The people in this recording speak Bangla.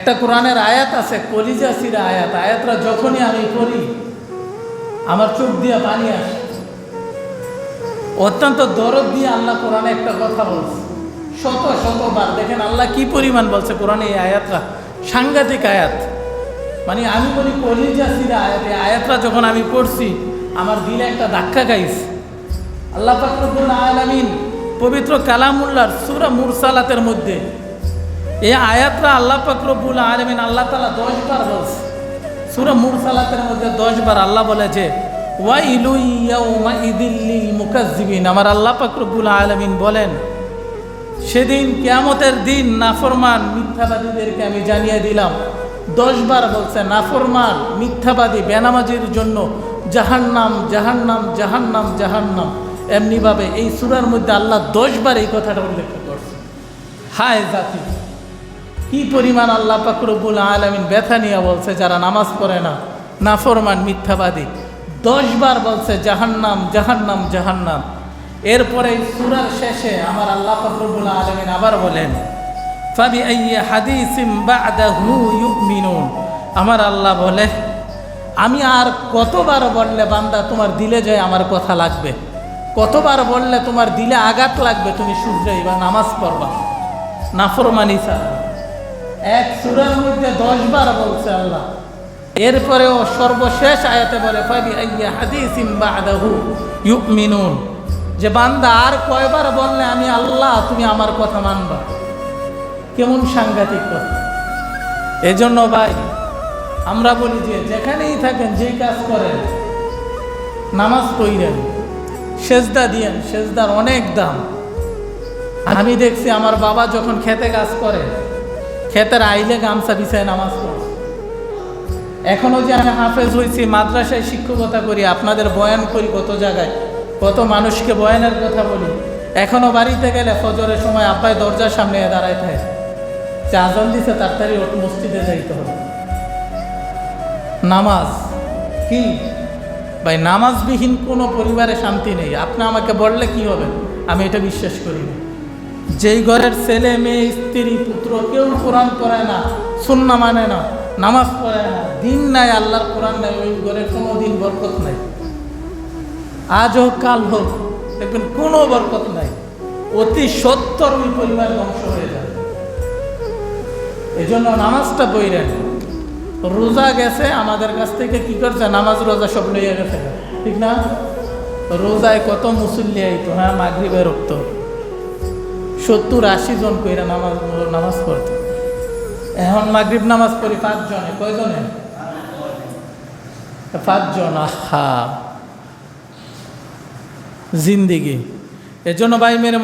একটা কোরআনের আয়াত আছে, কলিজা সিরা আয়াত। আয়াতটা যখনই আমি পড়ি আমার চোখ দিয়ে পানি আসে। অত্যন্ত দরদ দিয়ে আল্লাহ কোরআনে একটা কথা বলছে, শত শতবার। দেখেন আল্লাহ কি পরিমাণ বলছে কোরআনে। এই আয়াতটা সাংঘাতিক আয়াত। মানে আমি বলি কলিজা সিরা আয়াত। এই আয়াতটা যখন আমি পড়ছি আমার দিলে একটা ধাক্কা খাইছে। আল্লাহ পাক রব্বুল আলামিন পবিত্র কালামুল্লাহর সূরা মুরসালাতের মধ্যে এই আয়াতটা আল্লাহ পাক রব্বুল আলামিন আল্লাহ তাআলা 10 বার বলছে। সূরা মুরসালাতের মধ্যে 10 বার আল্লাহ বলে যে ওয়াইলু ইয়াউমাইযিল লিল মুকাজ্জিবিন। আমার আল্লাহ পাক রব্বুল আলামিন বলেন সেদিন কিয়ামতের দিন নাফরমান মিথ্যাবাদীদেরকে আমি জানিয়ে দিলাম। 10 বার বলছে নাফরমান মিথ্যাবাদী বেনামাজির জন্য জাহান্নাম জাহান্নাম জাহান্নাম জাহান্নাম। এমনিভাবে এই সূরার মধ্যে আল্লাহ 10 বার এই কথাটা উল্লেখ করছে। হায় জাতি, কি পরিমাণ আল্লাহ পাক রব্বুল আলামিন ব্যথা নিয়ে বলছে যারা নামাজ পড়ে না, নাফরমান মিথ্যাবাদী। 10 বার বলছে জাহান্নাম জাহান্নাম জাহান্নাম। এরপরে সূরার শেষে আমার আল্লাহ পাক রব্বুল আলামিন আবার বলেন ফাবিআইয়ি হাদিসিম বা'দাহু ইউমিনুন। আমার আল্লাহ বলে আমি আর কতবার বললে বান্দা তোমার দিলে যায় আমার কথা লাগবে, কতবার বললে তোমার দিলে আঘাত লাগবে, তুমি শুধরাইবা, নামাজ পড়বা, নাফরমানি ছাড়া। এক সূরার মধ্যে 10 বার বলছে আল্লাহ। এরপরেও সর্বশেষ আয়াতে বলে ফাবিআইয়ি হাদিসিম বা'দাহু ইউমিনুন, যে বান্দা আর কয়বার বললে আমি আল্লাহ তুমি আমার কথা মানবা। কেমন সাংঘাতিক কথা। এজন্য ভাই আমরা বলি যে যেখানেই থাকেন, যেই কাজ করেন, নামাজ পড়েন, সেজদা দিয়েন। সেজদার অনেক দাম। আমি দেখছি আমার বাবা যখন খেতে কাজ করে, খেতের আইলে গামছা বিছায় নামাজ পড়ে। এখনো যে আমি হাফেজ হয়েছি, মাদ্রাসায় শিক্ষকতা করি, আপনাদের বয়ান করি, কত জায়গায় কত মানুষকে বয়ানের কথা বলি। এখনো বাড়িতে গেলে ফজরের সময় আব্বাই দরজার সামনে দাঁড়ায় থাকে, যে আজান দিছে তাড়াতাড়ি মসজিদে যাইতে হবে। নামাজ কি ভাই, নামাজবিহীন কোনো পরিবারে শান্তি নেই। আপনি আমাকে বললে কি হবে, আমি এটা বিশ্বাস করি না। যেই ঘরের ছেলে মেয়ে স্ত্রী পুত্র কেউ কোরআন পড়ে না, সুন্নাহ মানে না, নামাজ পড়ে না, দিন নাই, আল্লাহর কোরআন নাই, ওই ঘরের কোনো দিন বরকত নাই। আজ হোক কাল হোক দেখবেন কোনো বরকত নাই। অতি সত্তর ওই পরিবার ধ্বংস হয়ে যাবে। এই জন্য নামাজটা পড়েন। রোজা গেছে আমাদের কাছ থেকে, কি করছে, নামাজ রোজা সব লইয়া গেছে, ঠিক না? রোজায় কত মুসল্লি আইতো, হ্যাঁ, মাগরিবে রক্ত 70-80 জন কইরা নামাজ পড়তো। এখন মাগরিব নামাজ পড়ি 5 জনে। কয়জনে? 5 জন। আহা জিন্দিগি। এজন্য ভাই মেরে